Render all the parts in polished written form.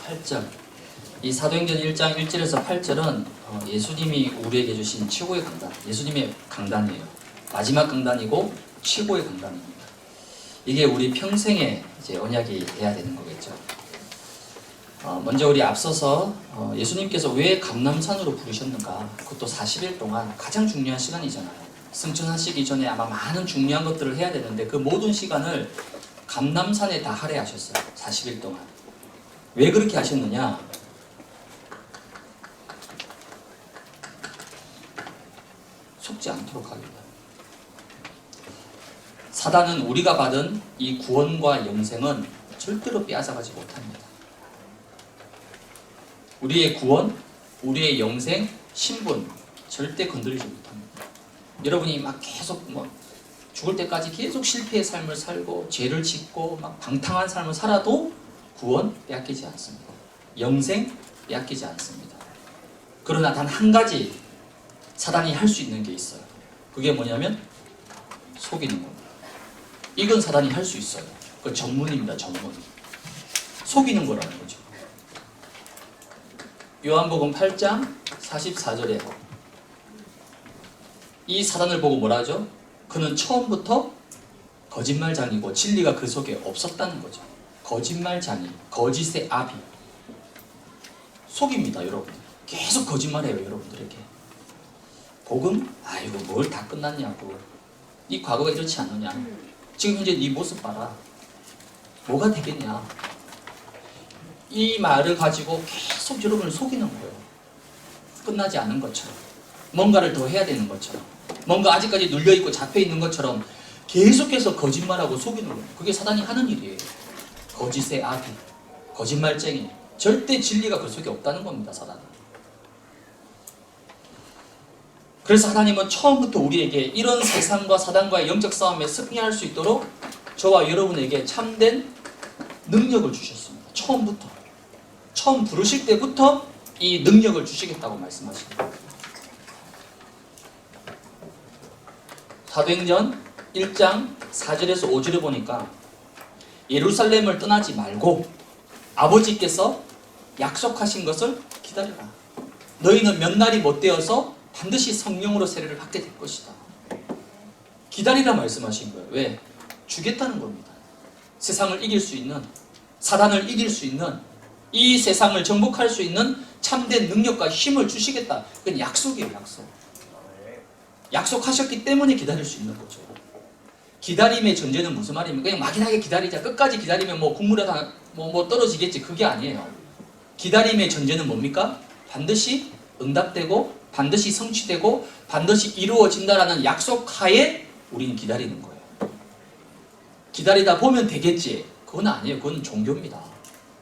8절. 이 사도행전 1장 1절에서 8절은 예수님이 우리에게 주신 최고의 강단, 예수님의 강단이에요. 마지막 강단이고 최고의 강단입니다. 이게 우리 평생의 이제 언약이 돼야 되는 거겠죠. 먼저 우리 앞서서 예수님께서 왜 감람산으로 부르셨는가, 그것도 40일 동안 가장 중요한 시간이잖아요. 승천하시기 전에 아마 많은 중요한 것들을 해야 되는데 그 모든 시간을 감람산에 다 할애하셨어요. 40일 동안. 왜 그렇게 하셨느냐? 속지 않도록 하기 위해. 사단은 우리가 받은 이 구원과 영생은 절대로 빼앗아가지 못합니다. 우리의 구원, 우리의 영생, 신분 절대 건드리지 못합니다. 여러분이 막 계속 죽을 때까지 계속 실패의 삶을 살고 죄를 짓고 막 방탕한 삶을 살아도 구원 빼앗기지 않습니다. 영생 빼앗기지 않습니다. 그러나 단 한 가지 사단이 할 수 있는 게 있어요. 그게 뭐냐면 속이는 겁니다. 이건 사단이 할 수 있어요. 그 전문입니다. 전문. 속이는 거라는 거죠. 요한복음 8장 44절에 이 사단을 보고 뭐라 하죠? 그는 처음부터 거짓말장이고 진리가 그 속에 없었다는 거죠. 거짓말장이, 거짓의 아비. 속입니다, 여러분. 계속 거짓말해요, 여러분들에게. 복음? 아이고 뭘 다 끝났냐고. 네 과거가 이렇지 않느냐. 지금 현재 네 모습 봐라. 뭐가 되겠냐. 이 말을 가지고 계속 여러분을 속이는 거예요. 끝나지 않은 것처럼. 뭔가를 더 해야 되는 것처럼. 뭔가 아직까지 눌려있고 잡혀있는 것처럼 계속해서 거짓말하고 속이는 거예요. 그게 사단이 하는 일이에요. 거짓의 아비, 거짓말쟁이. 절대 진리가 그 속에 없다는 겁니다, 사단은. 그래서 하나님은 처음부터 우리에게 이런 세상과 사단과의 영적 싸움에 승리할 수 있도록 저와 여러분에게 참된 능력을 주셨습니다. 처음부터. 처음 부르실 때부터 이 능력을 주시겠다고 말씀하십니다. 사도행전 1장 4절에서 5절에 보니까 예루살렘을 떠나지 말고 아버지께서 약속하신 것을 기다려라. 너희는 몇 날이 못 되어서 반드시 성령으로 세례를 받게 될 것이다. 기다리라 말씀하신 거예요. 왜? 주겠다는 겁니다. 세상을 이길 수 있는, 사단을 이길 수 있는, 이 세상을 정복할 수 있는 참된 능력과 힘을 주시겠다. 그건 약속이에요, 약속. 약속하셨기 때문에 기다릴 수 있는 거죠. 기다림의 전제는 무슨 말입니까? 그냥 막연하게 기다리자. 끝까지 기다리면 국물에 다 떨어지겠지. 그게 아니에요. 기다림의 전제는 뭡니까? 반드시 응답되고 반드시 성취되고 반드시 이루어진다라는 약속하에 우리는 기다리는 거예요. 기다리다 보면 되겠지. 그건 아니에요. 그건 종교입니다.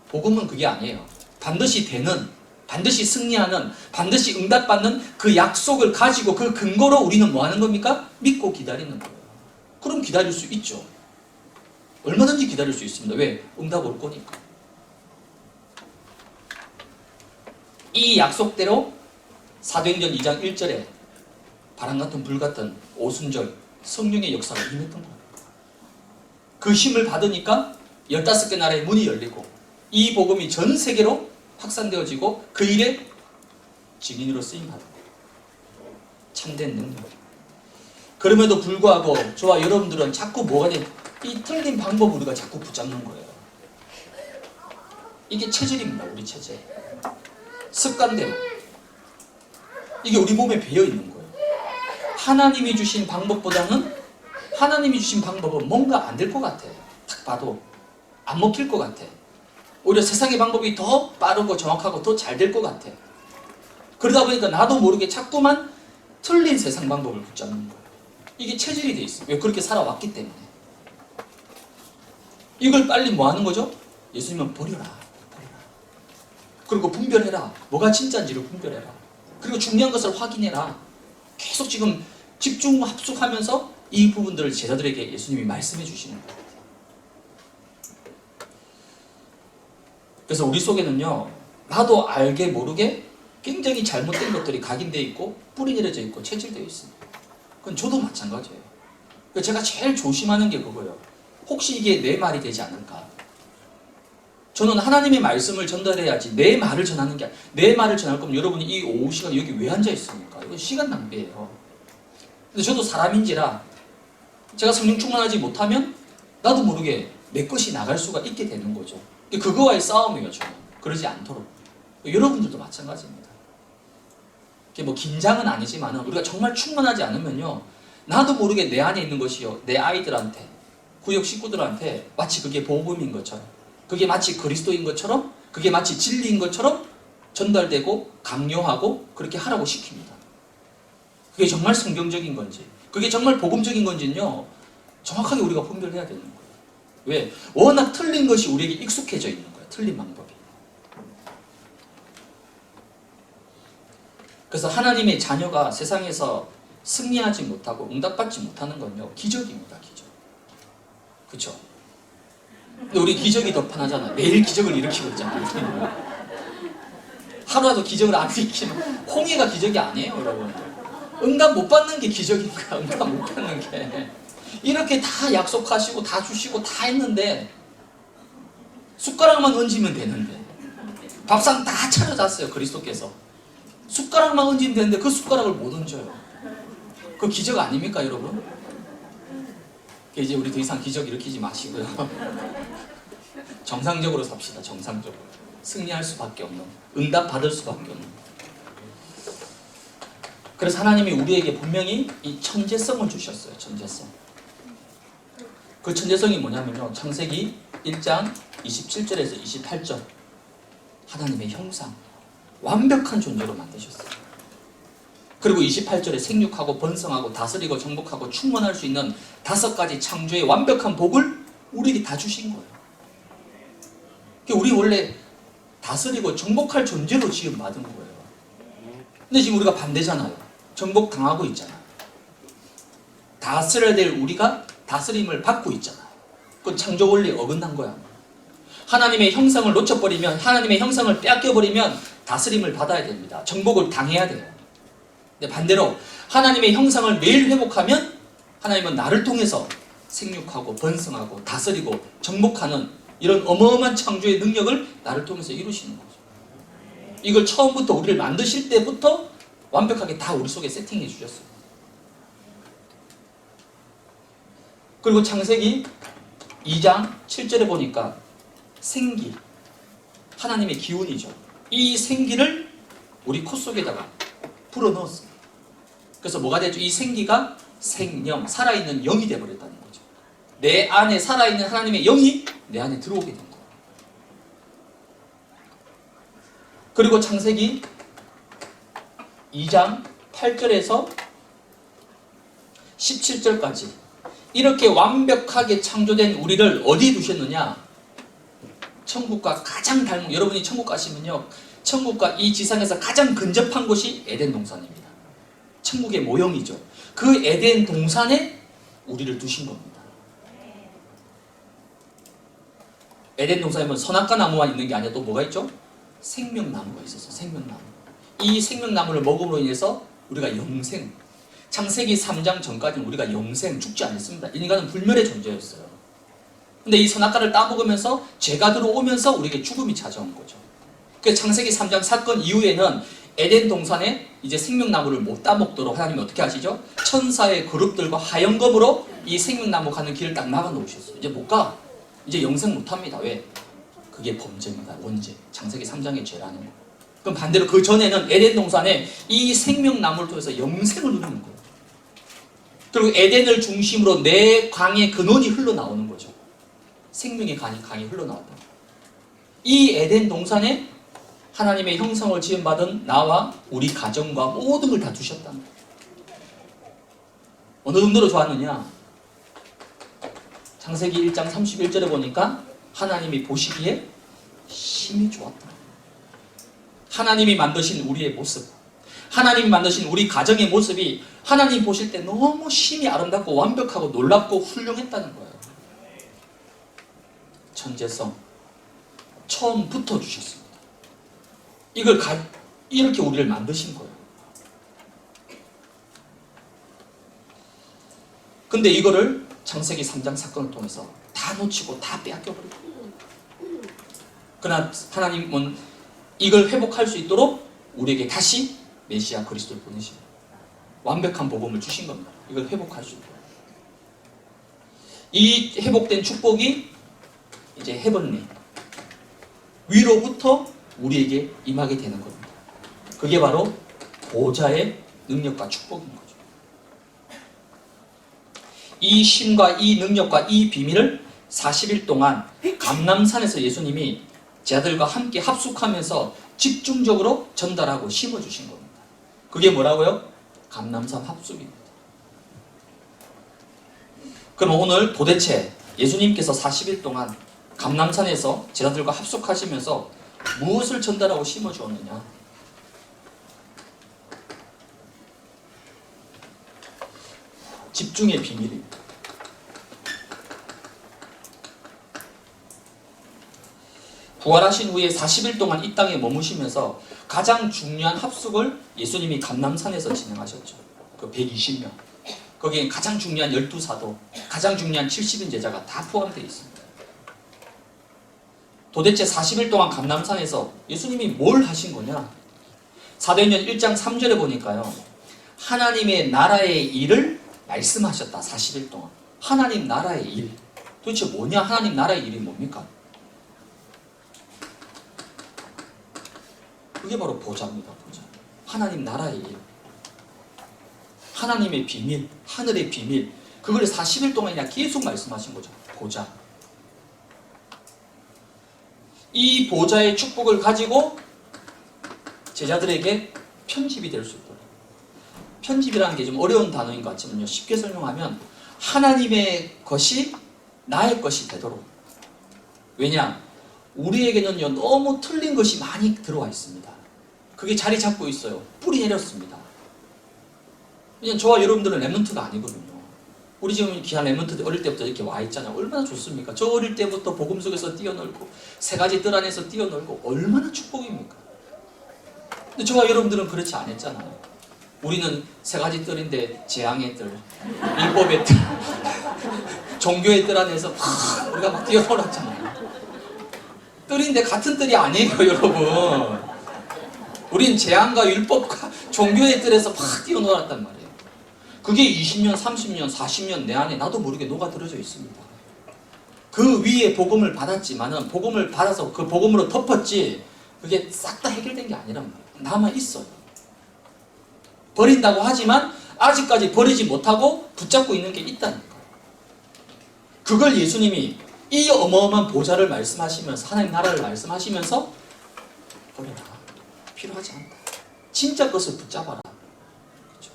복음은 그게 아니에요. 반드시 되는, 반드시 승리하는, 반드시 응답받는 그 약속을 가지고 그 근거로 우리는 뭐 하는 겁니까? 믿고 기다리는 거예요. 그럼 기다릴 수 있죠. 얼마든지 기다릴 수 있습니다. 왜? 응답 올 거니까. 이 약속대로 사도행전 2장 1절에 바람같은 불같은 오순절 성령의 역사가 임했던 거예요. 그 힘을 받으니까 15개 나라의 문이 열리고 이 복음이 전 세계로 확산되어지고 그 일에 증인으로 쓰임받은 거예요. 참된 능력. 그럼에도 불구하고 저와 여러분들은 자꾸 뭐가 돼? 이 틀린 방법을 우리가 자꾸 붙잡는 거예요. 이게 체질입니다. 우리 체질. 습관대로. 이게 우리 몸에 배어있는 거예요. 하나님이 주신 방법보다는 하나님이 주신 방법은 뭔가 안 될 것 같아. 딱 봐도 안 먹힐 것 같아. 오히려 세상의 방법이 더 빠르고 정확하고 더 잘 될 것 같아. 그러다 보니까 나도 모르게 자꾸만 틀린 세상 방법을 붙잡는 거예요. 이게 체질이 돼 있어요. 왜? 그렇게 살아왔기 때문에. 이걸 빨리 뭐 하는 거죠? 예수님은 버려라. 그리고 분별해라. 뭐가 진짜인지를 분별해라. 그리고 중요한 것을 확인해라. 계속 지금 집중 합숙하면서 이 부분들을 제자들에게 예수님이 말씀해 주시는 거예요. 그래서 우리 속에는요, 나도 알게 모르게 굉장히 잘못된 것들이 각인되어 있고 뿌리 내려져 있고 체질되어 있습니다. 그건 저도 마찬가지예요. 제가 제일 조심하는 게 그거예요. 혹시 이게 내 말이 되지 않을까? 저는 하나님의 말씀을 전달해야지 내 말을 전하는 게 아니라 내 말을 전할 거면 여러분이 이 오후 시간에 여기 왜 앉아 있습니까? 이건 시간 낭비예요. 근데 저도 사람인지라 제가 성령 충만하지 못하면 나도 모르게 내 것이 나갈 수가 있게 되는 거죠. 그거와의 싸움이에요. 저는 그러지 않도록. 여러분들도 마찬가지입니다. 뭐 긴장은 아니지만 우리가 정말 충만하지 않으면요, 나도 모르게 내 안에 있는 것이요, 내 아이들한테, 구역 식구들한테 마치 그게 복음인 것처럼, 그게 마치 그리스도인 것처럼, 그게 마치 진리인 것처럼 전달되고 강요하고 그렇게 하라고 시킵니다. 그게 정말 성경적인 건지, 그게 정말 복음적인 건지는요, 정확하게 우리가 분별해야 되는 거예요. 왜? 워낙 틀린 것이 우리에게 익숙해져 있는 거예요. 틀린 방법이. 그래서 하나님의 자녀가 세상에서 승리하지 못하고 응답받지 못하는 건요, 기적입니다. 기적. 그렇죠? 근데 우리 기적이 더 편하잖아요. 매일 기적을 일으키고 있잖아요. 하루라도 기적을 안 일으키면 홍해가 기적이 아니에요, 여러분. 응답 못 받는 게 기적인 거야. 응답 못 받는 게. 이렇게 다 약속하시고 다 주시고 다 했는데 숟가락만 얹으면 되는데, 밥상 다 차려놨어요. 그리스도께서 숟가락만 얹으면 되는데 그 숟가락을 못 얹어요. 그 기적 아닙니까, 여러분? 이제 우리 더 이상 기적 일으키지 마시고요. 정상적으로 삽시다. 정상적으로. 승리할 수밖에 없는, 응답 받을 수밖에 없는. 그래서 하나님이 우리에게 분명히 이 천재성을 주셨어요. 천재성. 그 천재성이 뭐냐면요, 창세기 1장 27절에서 28절. 하나님의 형상, 완벽한 존재로 만드셨어요. 그리고 28절에 생육하고 번성하고 다스리고 정복하고 충만할 수 있는 5가지 창조의 완벽한 복을 우리에게 다 주신 거예요. 우리 원래 다스리고 정복할 존재로 지금 받은 거예요. 근데 지금 우리가 반대잖아요. 정복당하고 있잖아요. 다스려야 될 우리가 다스림을 받고 있잖아요. 그건 창조 원리에 어긋난 거야. 하나님의 형상을 놓쳐버리면, 하나님의 형상을 빼앗겨버리면 다스림을 받아야 됩니다. 정복을 당해야 돼요. 근데 반대로 하나님의 형상을 매일 회복하면 하나님은 나를 통해서 생육하고 번성하고 다스리고 정복하는 이런 어마어마한 창조의 능력을 나를 통해서 이루시는 거죠. 이걸 처음부터 우리를 만드실 때부터 완벽하게 다 우리 속에 세팅해 주셨어요. 그리고 창세기 2장 7절에 보니까 생기, 하나님의 기운이죠. 이 생기를 우리 코 속에다가 불어넣었어요. 그래서 뭐가 됐죠? 이 생기가 생영, 살아있는 영이 되어버렸다는 거죠. 내 안에 살아있는 하나님의 영이 내 안에 들어오게 된 거예요. 그리고 창세기 2장 8절에서 17절까지 이렇게 완벽하게 창조된 우리를 어디에 두셨느냐? 천국과 가장 닮은, 여러분이 천국 가시면요, 천국과 이 지상에서 가장 근접한 곳이 에덴 동산입니다. 천국의 모형이죠. 그 에덴 동산에 우리를 두신 겁니다. 에덴 동산에 보면 선악과 나무만 있는 게 아니라 또 뭐가 있죠? 생명나무가 있었어. 생명나무. 이 생명나무를 먹음으로 인해서 우리가 영생, 창세기 3장 전까지는 우리가 영생, 죽지 않았습니다. 인간은 불멸의 존재였어요. 근데 이 선악과를 따먹으면서 죄가 들어오면서 우리에게 죽음이 찾아온 거죠. 그래서 창세기 3장 사건 이후에는 에덴 동산에 이제 생명나무를 못 따먹도록 하나님이 어떻게 하시죠? 천사의 그룹들과 하영검으로 이 생명나무 가는 길을 딱 막아놓으셨어요. 이제 못 가. 이제 영생 못합니다. 왜? 그게 범죄입니다. 원죄. 창세기 3장의 죄라는 거. 그럼 반대로 그 전에는 에덴 동산에 이 생명나무를 통해서 영생을 누리는 거예요. 그리고 에덴을 중심으로 내 강의 근원이 흘러나오는 거죠. 생명의 강이 흘러나왔다. 이 에덴 동산에 하나님의 형상을 지음받은 나와 우리 가정과 모든 걸 다 두셨다는 거예요. 어느 정도로 좋았느냐? 창세기 1장 31절에 보니까 하나님이 보시기에 심히 좋았다. 하나님이 만드신 우리의 모습, 하나님이 만드신 우리 가정의 모습이 하나님 보실 때 너무 심히 아름답고 완벽하고 놀랍고 훌륭했다는 거예요. 천재성, 처음부터 주셨습니다. 이렇게 우리를 만드신 거예요. 근데 이거를 창세기 3장 사건을 통해서 다 놓치고 다 빼앗겨버리고 그러나 하나님은 이걸 회복할 수 있도록 우리에게 다시 메시아 그리스도를 보내시고 완벽한 복음을 주신 겁니다. 이걸 회복할 수 있도록. 이 회복된 축복이 이제 헤븐리 위로부터 우리에게 임하게 되는 겁니다. 그게 바로 보좌의 능력과 축복인 거죠. 이 쉼과 이 능력과 이 비밀을 40일 동안 감람산에서 예수님이 제자들과 함께 합숙하면서 집중적으로 전달하고 심어주신 겁니다. 그게 뭐라고요? 감람산 합숙입니다. 그럼 오늘 도대체 예수님께서 40일 동안 감람산에서 제자들과 합숙하시면서 무엇을 전달하고 심어주었느냐? 집중의 비밀입니다. 부활하신 후에 40일 동안 이 땅에 머무시면서 가장 중요한 합숙을 예수님이 감람산에서 진행하셨죠. 그 120명. 거기에 가장 중요한 12사도, 가장 중요한 70인 제자가 다 포함되어 있습니다. 도대체 40일 동안 감람산에서 예수님이 뭘 하신 거냐? 사도행전 1장 3절에 보니까요. 하나님의 나라의 일을 말씀하셨다. 40일 동안. 하나님 나라의 일. 도대체 뭐냐? 하나님 나라의 일이 뭡니까? 그게 바로 보좌입니다. 보좌. 하나님 나라의 일. 하나님의 비밀, 하늘의 비밀. 그걸 40일 동안이나 계속 말씀하신 거죠. 보좌. 이 보좌의 축복을 가지고 제자들에게 편집이 될 수 있도록. 편집이라는 게 좀 어려운 단어인 것 같지만요. 쉽게 설명하면 하나님의 것이 나의 것이 되도록. 왜냐? 우리에게는요, 너무 틀린 것이 많이 들어와 있습니다. 그게 자리 잡고 있어요. 뿌리 내렸습니다. 왜냐면 저와 여러분들은 랩런트가 아니거든요. 우리 지금 귀한 랩런트들 어릴 때부터 이렇게 와 있잖아요. 얼마나 좋습니까? 저 어릴 때부터 복음 속에서 뛰어놀고 세 가지 뜰 안에서 뛰어놀고 얼마나 축복입니까? 근데 저와 여러분들은 그렇지 않았잖아요. 우리는 세 가지 뜰인데 재앙의 뜰, 율법의 뜰, 종교의 뜰 안에서 우리가 막 뛰어놀았잖아요. 뜰인데 같은 뜰이 아니에요, 여러분. 우린 재앙과 율법과 종교의 뜰에서 막 뛰어놀았단 말이에요. 그게 20년, 30년, 40년 내 안에 나도 모르게 녹아들어져 있습니다. 그 위에 복음을 받았지만은 복음을 받아서 그 복음으로 덮었지 그게 싹 다 해결된 게 아니란 말이에요. 남아 있어요. 버린다고 하지만 아직까지 버리지 못하고 붙잡고 있는 게 있다니까. 그걸 예수님이 이 어마어마한 보좌를 말씀하시면서 하나님 나라를 말씀하시면서 버려라. 필요하지 않다. 진짜 것을 붙잡아라. 그렇죠?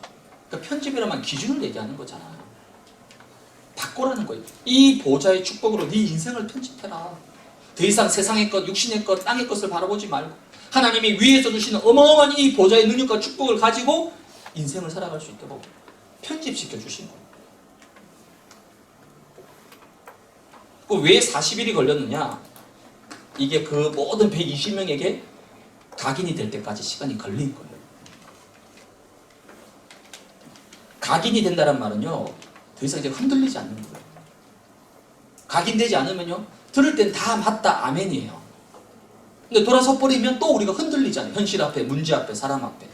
그러니까 편집이라면 기준을 얘기하는 거잖아요. 바꾸라는 거예요. 이 보좌의 축복으로 네 인생을 편집해라. 더 이상 세상의 것, 육신의 것, 땅의 것을 바라보지 말고 하나님이 위에서 주시는 어마어마한 이 보좌의 능력과 축복을 가지고 인생을 살아갈 수 있도록 편집시켜 주신 거예요. 왜 40일이 걸렸느냐? 이게 그 모든 120명에게 각인이 될 때까지 시간이 걸린 거예요. 각인이 된다는 말은요, 더 이상 이제 흔들리지 않는 거예요. 각인되지 않으면요, 들을 땐 다 맞다, 아멘이에요. 근데 돌아서 버리면 또 우리가 흔들리잖아요. 현실 앞에, 문제 앞에, 사람 앞에.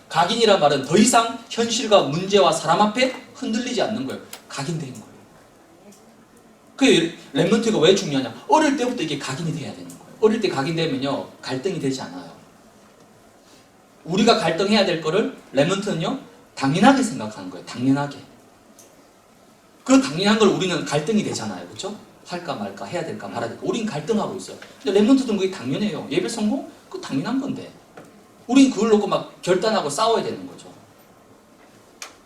각인이란 말은 더 이상 현실과 문제와 사람 앞에 흔들리지 않는 거예요. 각인된 거예요. 그 랩런트가 왜 중요하냐? 어릴 때부터 이게 각인이 돼야 되는 거예요. 어릴 때 각인되면요, 갈등이 되지 않아요. 우리가 갈등해야 될 거를 랩런트는요, 당연하게 생각하는 거예요. 당연하게. 그 당연한 걸 우리는 갈등이 되잖아요. 그렇죠? 할까 말까, 해야 될까 말아야 될까. 우린 갈등하고 있어요. 근데 랩런트들은 그게 당연해요. 예배 성공? 그거 당연한 건데. 우린 그걸 놓고 막 결단하고 싸워야 되는 거죠.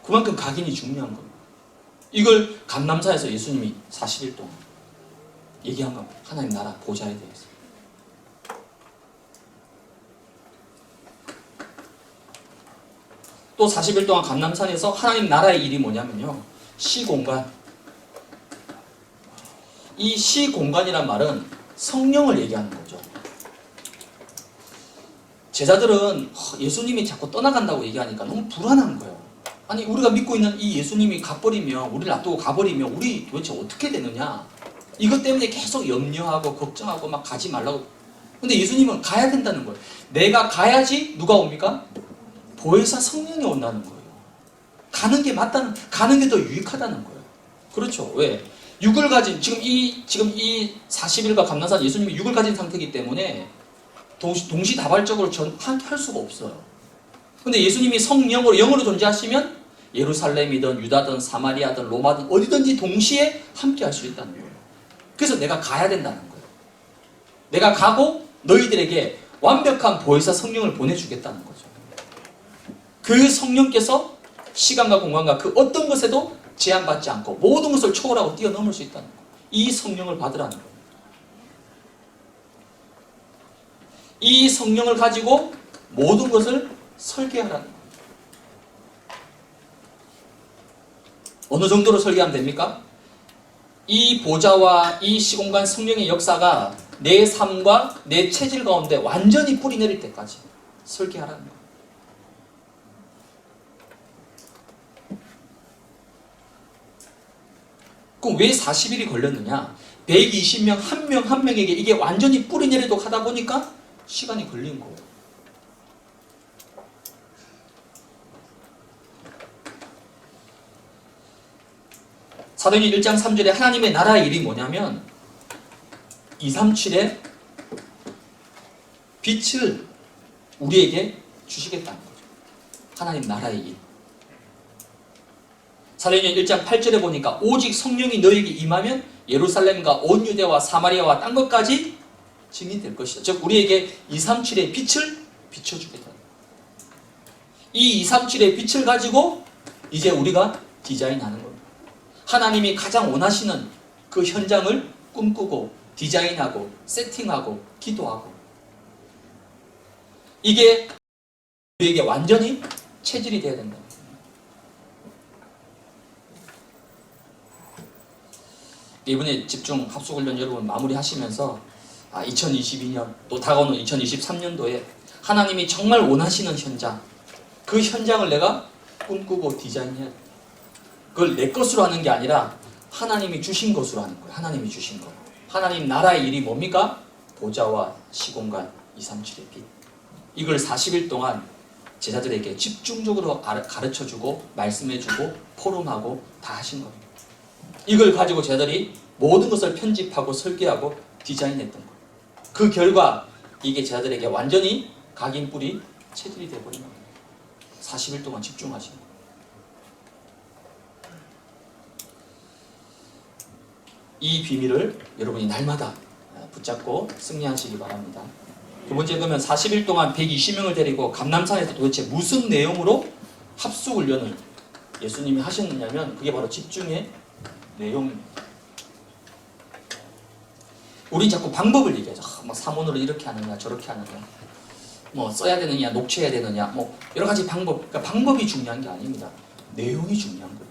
그만큼 각인이 중요한 겁니다. 이걸 감람산에서 예수님이 40일 동안 얘기한 겁니다. 하나님 나라 보좌에 대해서. 또 40일 동안 감람산에서 하나님 나라의 일이 뭐냐면요, 시공간. 이 시공간이란 말은 성령을 얘기하는 거죠. 제자들은 예수님이 자꾸 떠나간다고 얘기하니까 너무 불안한 거예요. 아니, 우리가 믿고 있는 이 예수님이 가버리면, 우리를 놔두고 가버리면 우리 도대체 어떻게 되느냐. 이것 때문에 계속 염려하고 걱정하고 막 가지 말라고 근데 예수님은 가야 된다는 거예요. 내가 가야지 누가 옵니까? 보혜사 성령이 온다는 거예요. 가는 게 맞다는, 가는 게 더 유익하다는 거예요. 그렇죠. 왜? 육을 가진, 지금 이 40일과 감난산 예수님이 육을 가진 상태이기 때문에 동시다발적으로 함께 할 수가 없어요. 근데 예수님이 성령으로, 영으로 존재하시면 예루살렘이든 유다든 사마리아든 로마든 어디든지 동시에 함께 할 수 있다는 거예요. 그래서 내가 가야 된다는 거예요. 내가 가고 너희들에게 완벽한 보혜사 성령을 보내주겠다는 거죠. 그 성령께서 시간과 공간과 그 어떤 것에도 제한받지 않고 모든 것을 초월하고 뛰어넘을 수 있다는 거예요. 이 성령을 받으라는 거예요. 이 성령을 가지고 모든 것을 설계하라는 거예요. 어느 정도로 설계하면 됩니까? 이 보좌와 이 시공간 성령의 역사가 내 삶과 내 체질 가운데 완전히 뿌리 내릴 때까지 설계하라는 거예요. 그럼 왜 40일이 걸렸느냐? 120명 한 명 한 명에게 이게 완전히 뿌리 내리도록 하다 보니까 시간이 걸린 거예요. 사도행전 1장 3절에 하나님의 나라의 일이 뭐냐면 237의 빛을 우리에게 주시겠다는 거죠. 하나님 나라의 일. 사도행전 1장 8절에 보니까 오직 성령이 너에게 임하면 예루살렘과 온 유대와 사마리아와 딴 것까지 증인될 것이다. 즉 우리에게 237의 빛을 비춰주겠다. 이 237의 빛을 가지고 이제 우리가 디자인하는 겁니다. 하나님이 가장 원하시는 그 현장을 꿈꾸고 디자인하고 세팅하고 기도하고 이게 우리에게 완전히 체질이 되어야 된다. 이번에 집중 합숙훈련 여러분 마무리하시면서 2022년 또 다가오는 2023년도에 하나님이 정말 원하시는 현장, 그 현장을 내가 꿈꾸고 디자인해야 돼. 그걸 내 것으로 하는 게 아니라 하나님이 주신 것으로 하는 거예요. 하나님이 주신 거. 하나님 나라의 일이 뭡니까? 보좌와 시공간 237의 빛. 이걸 40일 동안 제자들에게 집중적으로 가르쳐주고 말씀해주고 포럼하고 다 하신 겁니다. 이걸 가지고 제자들이 모든 것을 편집하고 설계하고 디자인했던 거예요. 그 결과 이게 제자들에게 완전히 각인 뿌리 체질이 되어버린 겁니다. 40일 동안 집중하신 거예요. 이 비밀을 여러분이 날마다 붙잡고 승리하시기 바랍니다. 두 번째, 그러면 40일 동안 120명을 데리고 감람산에서 도대체 무슨 내용으로 합숙훈련을 예수님이 하셨느냐면 그게 바로 집중의 내용입니다. 우리 자꾸 방법을 얘기하죠. 뭐 사문으로 이렇게 하느냐 저렇게 하느냐 뭐 써야 되느냐 녹취해야 되느냐 뭐 여러 가지 방법. 그러니까 방법이 중요한 게 아닙니다. 내용이 중요한 거예요.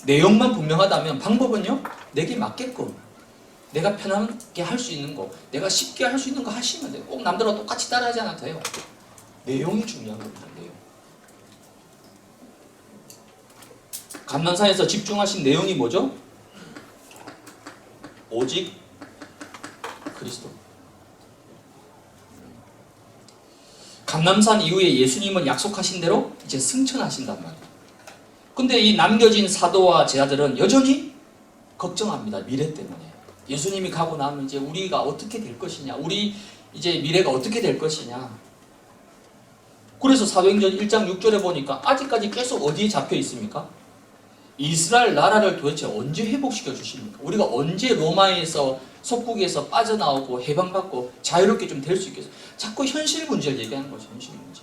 내용만 분명하다면 방법은요 내게 맞게끔 내가 편하게 할 수 있는 거, 내가 쉽게 할 수 있는 거 하시면 돼요. 꼭 남들과 똑같이 따라하지 않아도 돼요. 내용이 중요한 겁니다. 내용. 감난산에서 집중하신 내용이 뭐죠? 오직 그리스도. 감남산 이후에 예수님은 약속하신 대로 이제 승천하신단 말이에요. 근데 이 남겨진 사도와 제자들은 여전히 걱정합니다. 미래 때문에. 예수님이 가고 나면 이제 우리가 어떻게 될 것이냐, 우리 이제 미래가 어떻게 될 것이냐. 그래서 사도행전 1장 6절에 보니까 아직까지 계속 어디에 잡혀 있습니까? 이스라엘 나라를 도대체 언제 회복시켜 주십니까? 우리가 언제 로마에서 속국에서 빠져나오고 해방받고 자유롭게 좀 될 수 있겠어요? 자꾸 현실 문제를 얘기하는 거죠. 현실 문제.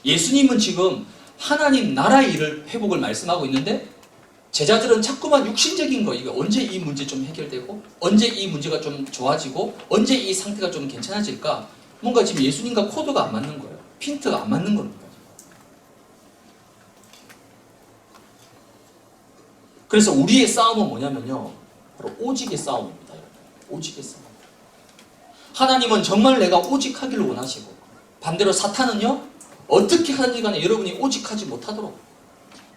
예수님은 지금 하나님 나라의 일을 회복을 말씀하고 있는데 제자들은 자꾸만 육신적인 거, 이게 언제 이 문제 좀 해결되고 언제 이 문제가 좀 좋아지고 언제 이 상태가 좀 괜찮아질까? 뭔가 지금 예수님과 코드가 안 맞는 거예요. 핀트가 안 맞는 겁니다. 그래서 우리의 싸움은 뭐냐면요, 바로 오직의 싸움입니다. 오직의 싸움. 하나님은 정말 내가 오직하기를 원하시고 반대로 사탄은요 어떻게 하든지 간에 여러분이 오직하지 못하도록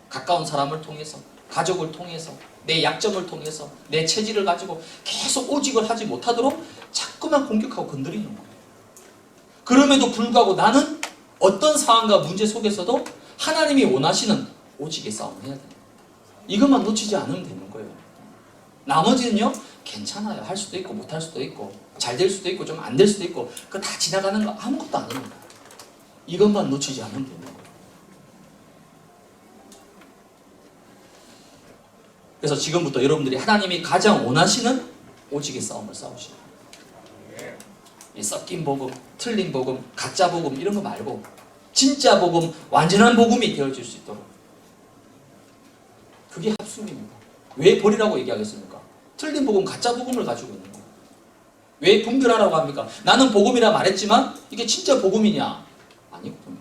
가까운 사람을 통해서, 가족을 통해서, 내 약점을 통해서, 내 체질을 가지고 계속 오직을 하지 못하도록 자꾸만 공격하고 건드리는 거예요. 그럼에도 불구하고 나는 어떤 상황과 문제 속에서도 하나님이 원하시는 오직의 싸움을 해야 돼요. 이것만 놓치지 않으면 되는 거예요. 나머지는요, 괜찮아요. 할 수도 있고 못할 수도 있고 잘 될 수도 있고 좀 안 될 수도 있고 그거 다 지나가는 거 아무것도 아닙니다. 이것만 놓치지 않으면 되는 거예요. 그래서 지금부터 여러분들이 하나님이 가장 원하시는 오직의 싸움을 싸우시라. 이 섞인 복음, 틀린 복음, 가짜 복음 이런 거 말고 진짜 복음, 완전한 복음이 되어질 수 있도록. 그게 합숙입니다. 왜 버리라고 얘기하겠습니까? 틀린 복음, 가짜 복음을 가지고 있는 거예요. 왜 분별하라고 합니까? 나는 복음이라 말했지만 이게 진짜 복음이냐? 아니거든요.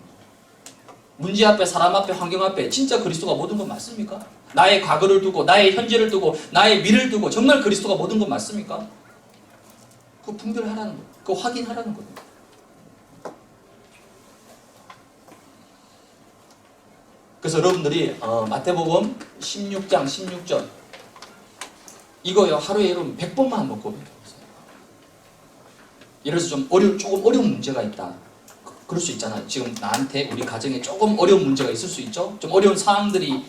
문제 앞에, 사람 앞에, 환경 앞에 진짜 그리스도가 모든 건 맞습니까? 나의 과거를 두고, 나의 현재를 두고, 나의 미래를 두고 정말 그리스도가 모든 건 맞습니까? 그거 분별하라는 거예요. 그거 확인하라는 거예요. 그래서 여러분들이 마태복음 16장 16절 이거요 하루에 여러분 100번만 한번 고백해보세요. 예를 들어서 조금 어려운 문제가 있다. 그럴 수 있잖아요. 지금 나한테 우리 가정에 조금 어려운 문제가 있을 수 있죠. 좀 어려운 상황들이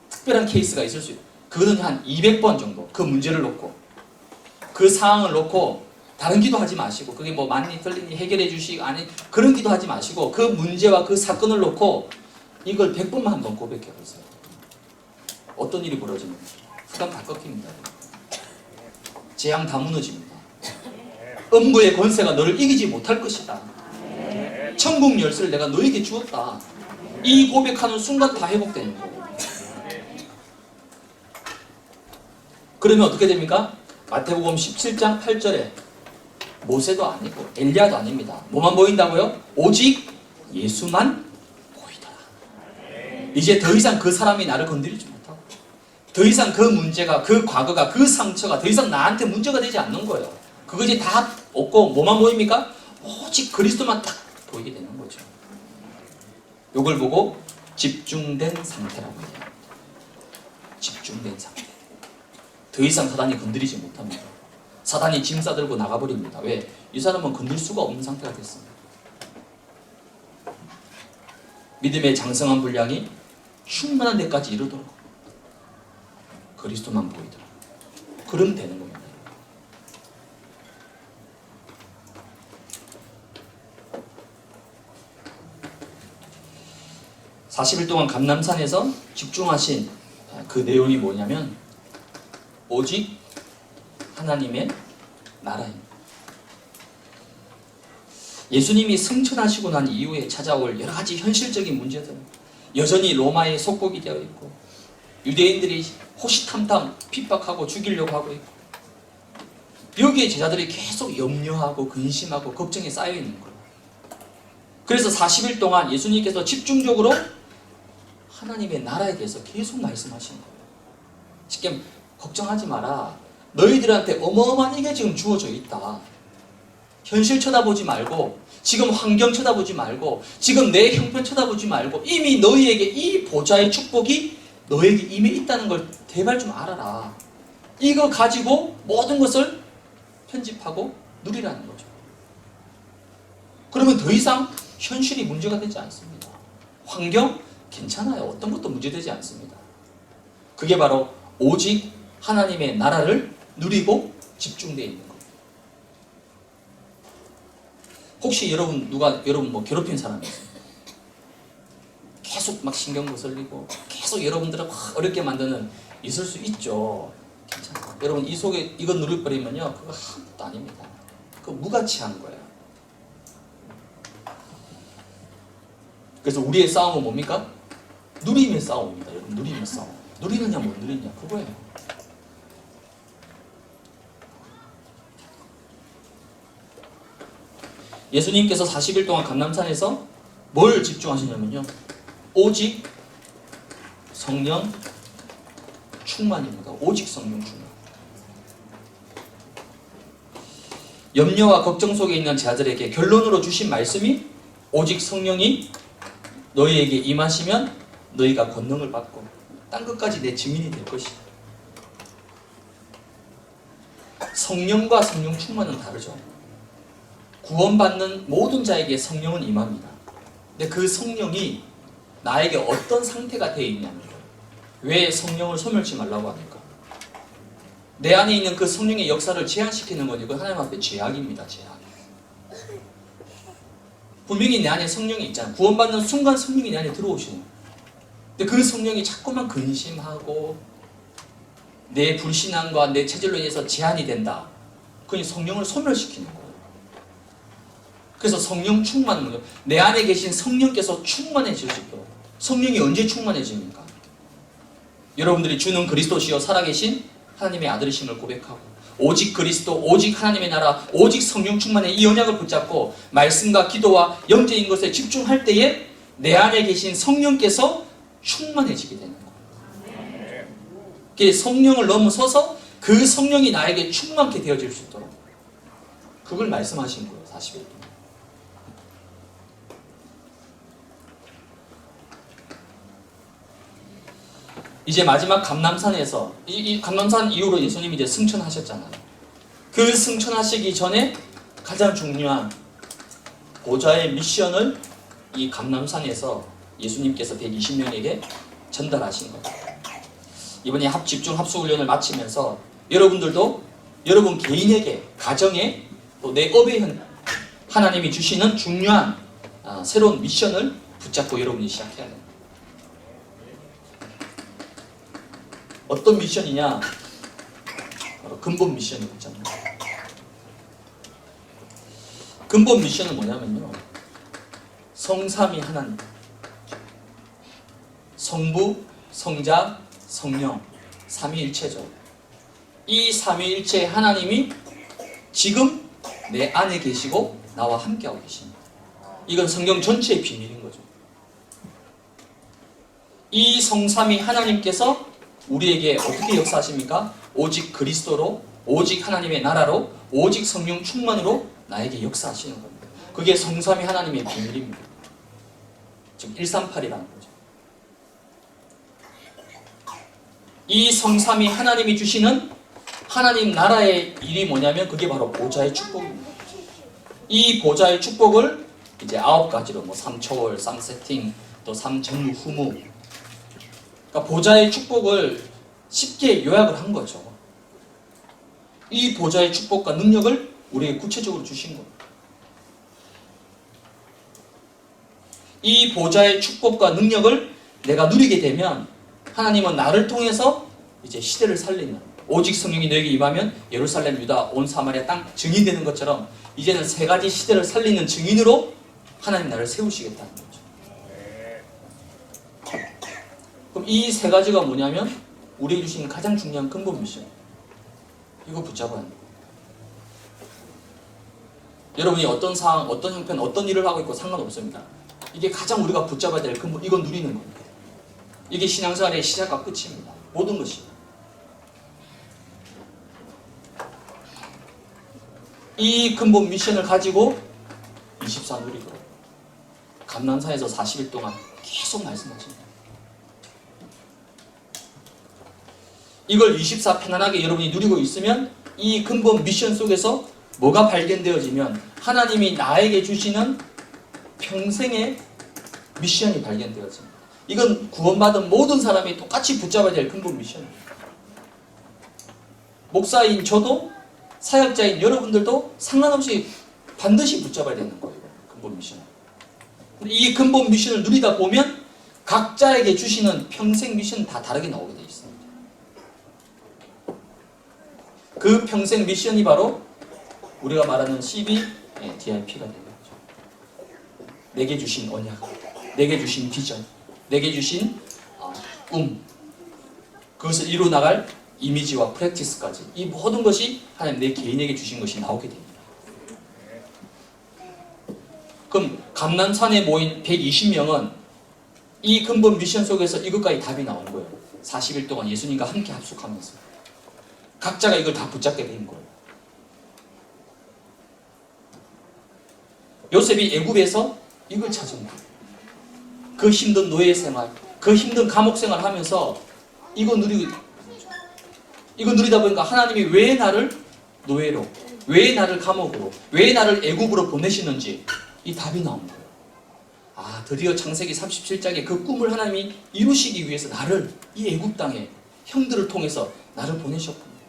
특별한 케이스가 있을 수 있어요. 그거는 한 200번 정도 그 문제를 놓고 그 상황을 놓고 다른 기도하지 마시고 그게 뭐 맞니 틀리니 해결해 주시고 아니 그런 기도하지 마시고 그 문제와 그 사건을 놓고 이걸 100번만 한번 고백해 보세요. 어떤 일이 벌어지는지 부담 다 꺾입니다. 재앙 다 무너집니다. 음부의 권세가 너를 이기지 못할 것이다. 천국 열쇠를 내가 너에게 주었다. 이 고백하는 순간 다 회복되는 거예요. 그러면 어떻게 됩니까? 마태복음 17장 8절에 모세도 아니고 엘리야도 아닙니다. 뭐만 보인다고요? 오직 예수만 보이더라. 이제 더 이상 그 사람이 나를 건드리지 못하고 더 이상 그 문제가 그 과거가 그 상처가 더 이상 나한테 문제가 되지 않는 거예요. 그거 이제 다 없고 뭐만 보입니까? 오직 그리스도만 딱 보이게 되는 거죠. 이걸 보고 집중된 상태라고 해요. 집중된 상태. 더 이상 사단이 건드리지 못합니다. 사단이 짐 싸들고 나가버립니다. 왜? 이 사람은 건들 수가 없는 상태가 됐습니다. 믿음의 장성한 분량이 충만한 데까지 이르도록 그리스도만 보이도록 그러면 되는 겁니다. 40일 동안 감람산에서 집중하신 그 내용이 뭐냐면 오직 하나님의 나라입니다. 예수님이 승천하시고 난 이후에 찾아올 여러 가지 현실적인 문제들, 여전히 로마에 속국이 되어 있고 유대인들이 호시탐탐 핍박하고 죽이려고 하고 있고 여기에 제자들이 계속 염려하고 근심하고 걱정이 쌓여 있는 거예요. 그래서 40일 동안 예수님께서 집중적으로 하나님의 나라에 대해서 계속 말씀하시는 거예요. 쉽게 걱정하지 마라. 너희들한테 어마어마한 이게 지금 주어져 있다. 현실 쳐다보지 말고 지금 환경 쳐다보지 말고 지금 내 형편 쳐다보지 말고 이미 너희에게 이 보좌의 축복이 너에게 이미 있다는 걸 제발 좀 알아라. 이거 가지고 모든 것을 편집하고 누리라는 거죠. 그러면 더 이상 현실이 문제가 되지 않습니다. 환경 괜찮아요. 어떤 것도 문제되지 않습니다. 그게 바로 오직 하나님의 나라를 누리고 집중되어 있는 거예요. 혹시 여러분 뭐 괴롭힌 사람이 있어요? 계속 막 신경 거슬리고 계속 여러분들을 어렵게 만드는 있을 수 있죠. 괜찮아요. 여러분 이 속에 이거 누려버리면요 그거 아무것도 아닙니다. 그거 무가치한 거예요. 그래서 우리의 싸움은 뭡니까? 누림의 싸움입니다. 여러분 누림의 싸움. 누리느냐 못 누리느냐 그거예요. 예수님께서 40일 동안 감람산에서 뭘 집중하시냐면요. 오직 성령 충만입니다. 오직 성령 충만. 염려와 걱정 속에 있는 자들에게 결론으로 주신 말씀이 오직 성령이 너희에게 임하시면 너희가 권능을 받고 땅 끝까지 내 증인이 될 것이다. 성령과 성령 충만은 다르죠. 구원받는 모든 자에게 성령은 임합니다. 근데 그 성령이 나에게 어떤 상태가 되어 있냐면, 왜 성령을 소멸치 말라고 합니까? 내 안에 있는 그 성령의 역사를 제한시키는 건 이건 하나님 앞에 죄악입니다. 죄악. 분명히 내 안에 성령이 있잖아요. 구원받는 순간 성령이 내 안에 들어오시는 거예요. 근데 그 성령이 자꾸만 근심하고 내 불신앙과 내 체질로 인해서 제한이 된다. 그건 성령을 소멸시키는 거예요. 그래서 성령 충만은 거예요. 내 안에 계신 성령께서 충만해지십시오. 성령이 언제 충만해집니까? 여러분들이 주는 그리스도시요 살아계신 하나님의 아들이심을 고백하고, 오직 그리스도, 오직 하나님의 나라, 오직 성령 충만의 이 언약을 붙잡고 말씀과 기도와 영적인 것에 집중할 때에 내 안에 계신 성령께서 충만해지게 되는 거예요. 성령을 넘어서서 그 성령이 나에게 충만케 되어질 수 있도록 그걸 말씀하신 거예요. 40일 동안. 이제 마지막 감람산에서 이 감람산 이후로 예수님이 이제 승천하셨잖아요. 그 승천하시기 전에 가장 중요한 보좌의 미션을 이 감람산에서 예수님께서 120명에게 전달하신 거예요. 이번에 집중 합수훈련을 마치면서 여러분들도 여러분 개인에게, 가정에, 또 내 업에 하나님이 주시는 중요한 새로운 미션을 붙잡고 여러분이 시작해야 됩니다. 어떤 미션이냐? 바로 근본 미션이 있잖아요. 근본 미션은 뭐냐면요, 성삼위 하나님, 성부, 성자, 성령, 삼위일체죠. 이 삼위일체 하나님이 지금 내 안에 계시고 나와 함께하고 계십니다. 이건 성경 전체의 비밀인 거죠. 이 성삼위 하나님께서 우리에게 어떻게 역사하십니까? 오직 그리스도로, 오직 하나님의 나라로, 오직 성령 충만으로 나에게 역사하시는 겁니다. 그게 성삼위 하나님의 비밀입니다. 즉 138이라는 거죠. 이 성삼위 하나님이 주시는 하나님 나라의 일이 뭐냐면 그게 바로 보좌의 축복입니다. 이 보좌의 축복을 이제 9가지로 뭐 3초월, 3세팅, 또 3전무 후무, 그러니까 보좌의 축복을 쉽게 요약을 한 거죠. 이 보좌의 축복과 능력을 우리에게 구체적으로 주신 겁니다. 이 보좌의 축복과 능력을 내가 누리게 되면 하나님은 나를 통해서 이제 시대를 살리는, 오직 성령이 너에게 임하면 예루살렘, 유다, 온 사마리아 땅 증인되는 것처럼 이제는 3가지 시대를 살리는 증인으로 하나님 나를 세우시겠다는 거죠. 그럼 이 3가지가 뭐냐면 우리에게 주신 가장 중요한 근본 미션, 이거 붙잡아야 합니다. 여러분이 어떤 상황, 어떤 형편, 어떤 일을 하고 있고 상관없습니다. 이게 가장 우리가 붙잡아야 될 근본, 이건 누리는 겁니다. 이게 신앙생활의 시작과 끝입니다. 모든 것이. 이 근본 미션을 가지고 24 누리고 감람산에서 40일 동안 계속 말씀하십니다. 이걸 24 편안하게 여러분이 누리고 있으면 이 근본 미션 속에서 뭐가 발견되어지면 하나님이 나에게 주시는 평생의 미션이 발견되어집니다. 이건 구원받은 모든 사람이 똑같이 붙잡아야 될 근본 미션입니다. 목사인 저도 사역자인 여러분들도 상관없이 반드시 붙잡아야 되는 거예요. 근본 미션. 이 근본 미션을 누리다 보면 각자에게 주시는 평생 미션 다 다르게 나오게 되어 있습니다. 그 평생 미션이 바로 우리가 말하는 CBDIP가 되는 거죠. 내게 주신 언약, 내게 주신 비전, 내게 주신 꿈, 그것을 이루어 나갈 이미지와 프랙티스까지, 이 모든 것이 하나님 내 개인에게 주신 것이 나오게 됩니다. 그럼 감람산에 모인 120명은 이 근본 미션 속에서 이것까지 답이 나온 거예요. 40일 동안 예수님과 함께 합숙하면서 각자가 이걸 다 붙잡게 된 거예요. 요셉이 애굽에서 이걸 찾은 거예요. 그 힘든 노예 생활, 그 힘든 감옥 생활 하면서 이거 누리다 보니까 하나님이 왜 나를 노예로, 왜 나를 감옥으로, 왜 나를 애굽으로 보내시는지 이 답이 나온 거예요. 아, 드디어 창세기 37장에 그 꿈을 하나님이 이루시기 위해서 나를 이 애굽 땅에 형들을 통해서 나를 보내셨군요.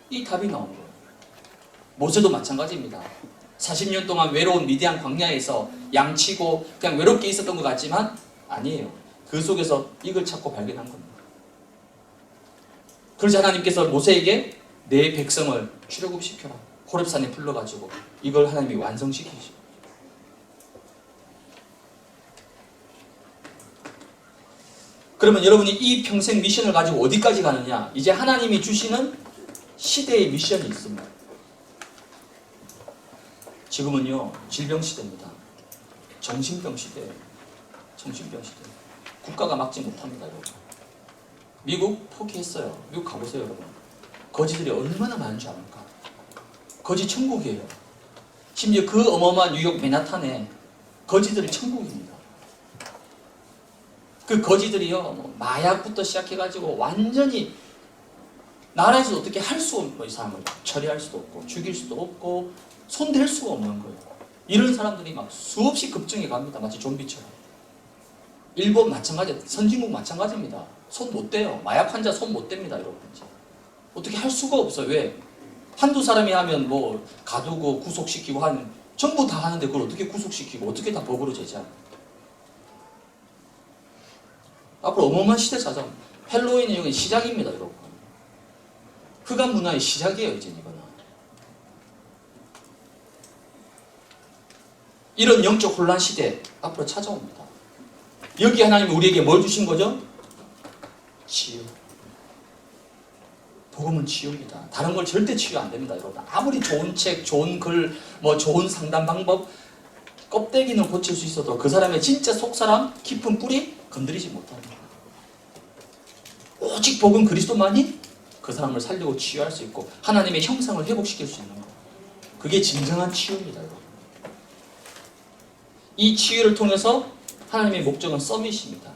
이 답이 나온 거예요. 모세도 마찬가지입니다. 40년 동안 외로운 미디안 광야에서 양치고 그냥 외롭게 있었던 것 같지만 아니에요. 그 속에서 이걸 찾고 발견한 겁니다. 그래서 하나님께서 모세에게 내 백성을 출애굽시켜라. 호렙산에 불러가지고 이걸 하나님이 완성시키시고. 그러면 여러분이 이 평생 미션을 가지고 어디까지 가느냐? 이제 하나님이 주시는 시대의 미션이 있습니다. 지금은요, 질병 시대입니다. 정신병 시대예요. 정신병 시대. 국가가 막지 못합니다, 여러분. 미국 포기했어요. 미국 가보세요, 여러분. 거지들이 얼마나 많은 줄 압니까? 거지 천국이에요. 심지어 그 어마어마한 뉴욕 맨하탄에 거지들이 천국입니다. 그 거지들이요, 뭐 마약부터 시작해가지고 완전히 나라에서 어떻게 할 수 없는 이 사람을 처리할 수도 없고 죽일 수도 없고 손댈 수가 없는 거예요. 이런 사람들이 막 수없이 급증해 갑니다. 마치 좀비처럼. 일본 마찬가지, 선진국 마찬가지입니다. 손 못 대요. 마약 환자 손 못 댑니다, 여러분. 어떻게 할 수가 없어요. 왜? 한두 사람이 하면 뭐 가두고 구속시키고 하는, 전부 다 하는데 그걸 어떻게 구속시키고 어떻게 다 법으로 제재합니까? 앞으로 어마어마한 시대 찾아옵니다. 헬로윈이 여기 시작입니다, 여러분. 흑암 문화의 시작이에요, 이제 이거는. 이런 영적 혼란 시대 앞으로 찾아옵니다. 여기 하나님이 우리에게 뭘 주신 거죠? 치유. 복음은 치유입니다. 다른 걸 절대 치유 안 됩니다, 여러분. 아무리 좋은 책, 좋은 글, 뭐 좋은 상담 방법, 껍데기는 고칠 수 있어도 그 사람의 진짜 속사람, 깊은 뿌리 건드리지 못합니다. 오직 복음 그리스도만이 그 사람을 살리고 치유할 수 있고 하나님의 형상을 회복시킬 수 있는 거예요. 그게 진정한 치유입니다, 여러분. 이 치유를 통해서 하나님의 목적은 서밋입니다.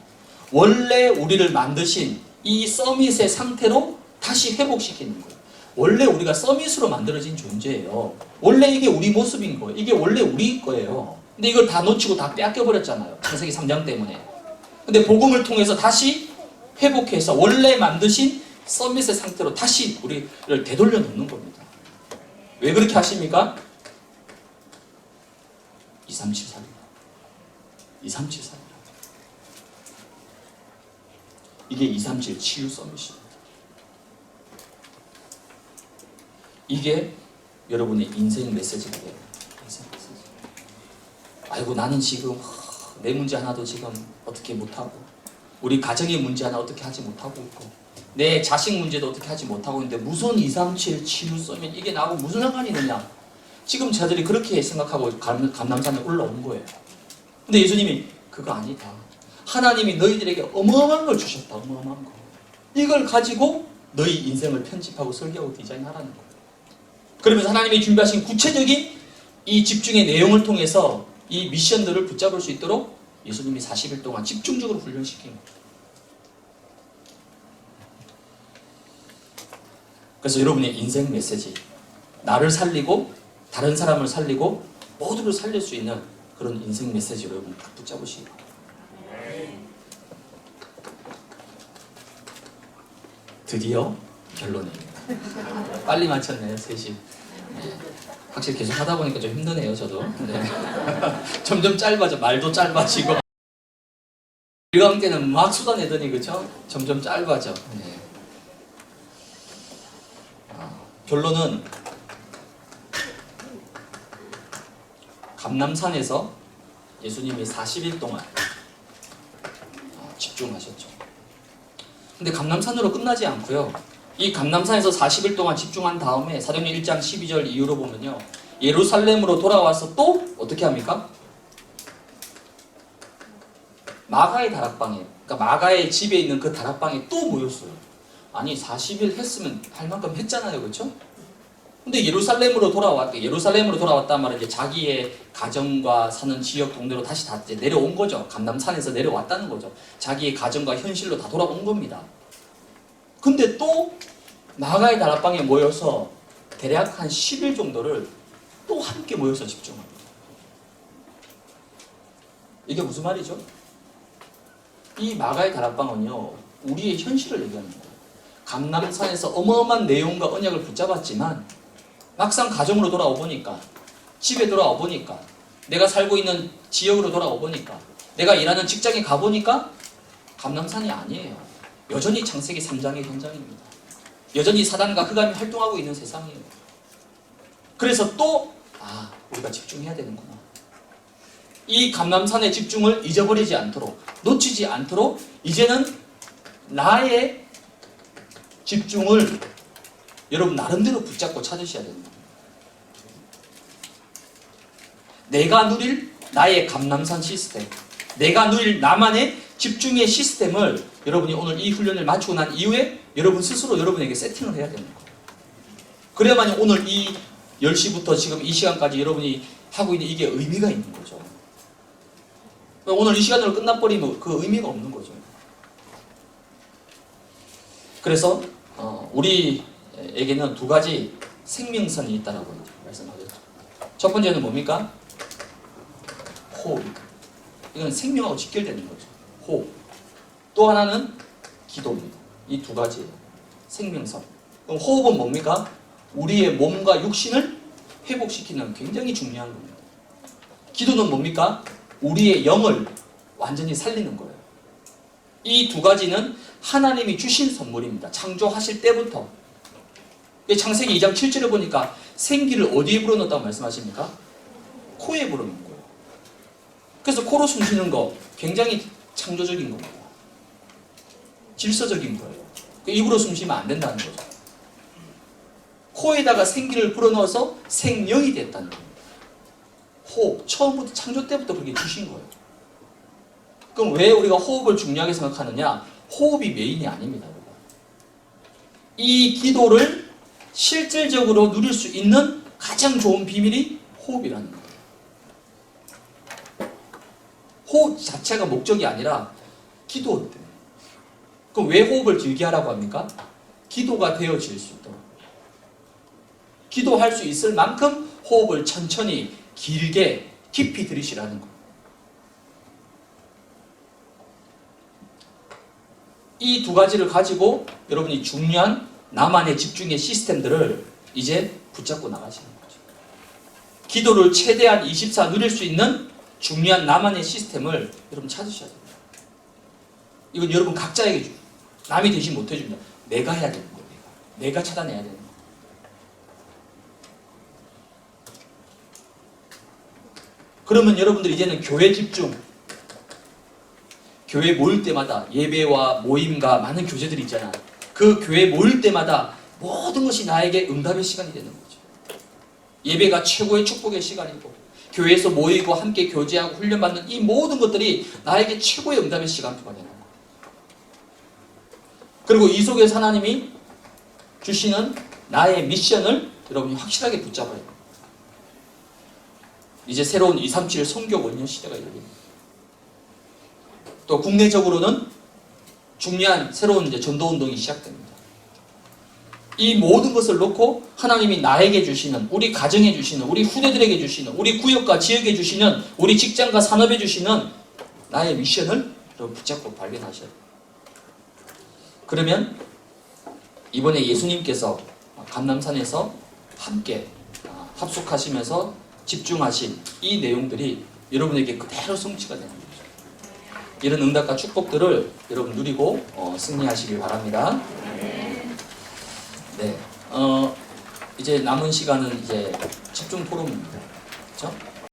원래 우리를 만드신 이 서밋의 상태로 다시 회복시키는 거예요. 원래 우리가 서밋으로 만들어진 존재예요. 원래 이게 우리 모습인 거예요. 이게 원래 우리 거예요. 근데 이걸 다 놓치고 다 빼앗겨버렸잖아요. 창세기 3장 때문에. 근데 복음을 통해서 다시 회복해서 원래 만드신 서밋의 상태로 다시 우리를 되돌려 놓는 겁니다. 왜 그렇게 하십니까? 2374입니다. 2374. 이게 237 치유 서밋입니다. 이게 여러분의 인생 메시지가 돼요. 인생 메시지. 아이고 나는 지금 내 문제 하나도 지금 어떻게 못하고 우리 가정의 문제 하나 어떻게 하지 못하고 있고 내 자식 문제도 어떻게 하지 못하고 있는데 무슨 237 치유 서밋 이게 나하고 무슨 상관이 있느냐. 지금 저들이 그렇게 생각하고 감람산에 올라온 거예요. 근데 예수님이 그거 아니다. 하나님이 너희들에게 어마어마한 걸 주셨다. 어마어마한 거. 이걸 가지고 너희 인생을 편집하고 설계하고 디자인하라는 거예요. 그러면서 하나님이 준비하신 구체적인 이 집중의 내용을 통해서 이 미션들을 붙잡을 수 있도록 예수님이 40일 동안 집중적으로 훈련시킨 거예요. 그래서 여러분의 인생 메시지, 나를 살리고 다른 사람을 살리고 모두를 살릴 수 있는 그런 인생 메시지를 여러분 딱 붙잡으시기 바랍니다. 드디어 결론입니다. 빨리 맞췄네요, 3시. 네. 확실히 계속 하다 보니까 좀 힘드네요, 저도. 네. 점점 짧아져, 말도 짧아지고. 일강 때는 막 쏟아내더니, 그쵸? 점점 짧아져. 네. 결론은 감람산에서 예수님이 40일 동안 집중하셨죠. 근데 감람산으로 끝나지 않고요. 이 감람산에서 40일 동안 집중한 다음에 사도행전 1장 12절 이후로 보면요. 예루살렘으로 돌아와서 또 어떻게 합니까? 마가의 다락방에, 그러니까 마가의 집에 있는 그 다락방에 또 모였어요. 아니 40일 했으면 할 만큼 했잖아요, 그렇죠? 근데 예루살렘으로 돌아왔단 말은 이제 자기의 가정과 사는 지역 동네로 다시 다 이제 내려온 거죠. 감람산에서 내려왔다는 거죠. 자기의 가정과 현실로 다 돌아온 겁니다. 근데 또 마가의 다락방에 모여서 대략 한 10일 정도를 또 함께 모여서 집중합니다. 이게 무슨 말이죠? 이 마가의 다락방은요, 우리의 현실을 얘기하는 거예요. 감람산에서 어마어마한 내용과 언약을 붙잡았지만 막상 가정으로 돌아와 보니까, 집에 돌아와 보니까, 내가 살고 있는 지역으로 돌아와 보니까, 내가 일하는 직장에 가보니까 감람산이 아니에요. 여전히 창세기 3장의 현장입니다. 여전히 사단과 흑암이 활동하고 있는 세상이에요. 그래서 또 우리가 집중해야 되는구나. 이 감람산의 집중을 잊어버리지 않도록, 놓치지 않도록 이제는 나의 집중을 여러분 나름대로 붙잡고 찾으셔야 됩니다. 내가 누릴 나의 감람산 시스템, 내가 누릴 나만의 집중의 시스템을 여러분이 오늘 이 훈련을 마치고 난 이후에 여러분 스스로 여러분에게 세팅을 해야 되는 거예요. 그래야만 오늘 이 10시부터 지금 이 시간까지 여러분이 하고 있는 이게 의미가 있는 거죠. 오늘 이 시간으로 끝나버리면 그 의미가 없는 거죠. 그래서 우리에게는 두 가지 생명선이 있다라고 말씀하셨죠. 첫 번째는 뭡니까? 호흡. 이건 생명하고 직결되는 거죠. 호흡. 또 하나는 기도입니다. 이 두 가지예요. 생명선. 그럼 호흡은 뭡니까? 우리의 몸과 육신을 회복시키는 굉장히 중요한 겁니다. 기도는 뭡니까? 우리의 영을 완전히 살리는 거예요. 이 두 가지는 하나님이 주신 선물입니다. 창조하실 때부터. 창세기 2장 7절에 보니까 생기를 어디에 불어넣었다고 말씀하십니까? 코에 불어넣은 거예요. 그래서 코로 숨 쉬는 거 굉장히 창조적인 겁니다. 질서적인 거예요. 입으로 숨 쉬면 안 된다는 거죠. 코에다가 생기를 불어넣어서 생명이 됐다는 겁니다. 호흡, 처음부터 창조 때부터 그렇게 주신 거예요. 그럼 왜 우리가 호흡을 중요하게 생각하느냐? 호흡이 메인이 아닙니다. 이 기도를 실질적으로 누릴 수 있는 가장 좋은 비밀이 호흡이라는 거예요. 호흡 자체가 목적이 아니라 기도 때문에. 그럼 왜 호흡을 길게 하라고 합니까? 기도가 되어질 수 있도록. 기도할 수 있을 만큼 호흡을 천천히 길게 깊이 들이시라는 거예요. 이 두 가지를 가지고 여러분이 중요한 나만의 집중의 시스템들을 이제 붙잡고 나가시는 거죠. 기도를 최대한 24 누릴 수 있는 중요한 나만의 시스템을 여러분 찾으셔야 됩니다. 이건 여러분 각자에게 줍니다. 남이 대신 못 해줍니다. 내가 해야 되는 거예요. 내가 찾아내야 되는 거예요. 그러면 여러분들 이제는 교회 집중, 교회 모일 때마다 예배와 모임과 많은 교제들이 있잖아. 그 교회 모일 때마다 모든 것이 나에게 응답의 시간이 되는 거죠. 예배가 최고의 축복의 시간이고 교회에서 모이고 함께 교제하고 훈련받는 이 모든 것들이 나에게 최고의 응답의 시간표가 되는 거예요. 그리고 이 속에서 하나님이 주시는 나의 미션을 여러분이 확실하게 붙잡아야 돼요. 이제 새로운 237 선교 원년 시대가 열립니다. 또 국내적으로는 중요한 새로운 이제 전도운동이 시작됩니다. 이 모든 것을 놓고 하나님이 나에게 주시는, 우리 가정에 주시는, 우리 후대들에게 주시는, 우리 구역과 지역에 주시는, 우리 직장과 산업에 주시는 나의 미션을 여러분 붙잡고 발견하셔야 돼요. 그러면 이번에 예수님께서 감람산에서 함께 합숙하시면서 집중하신 이 내용들이 여러분에게 그대로 성취가 되는 거죠. 이런 응답과 축복들을 여러분 누리고 승리하시길 바랍니다. 네, 이제 남은 시간은 이제 집중 토론입니다. 그렇죠?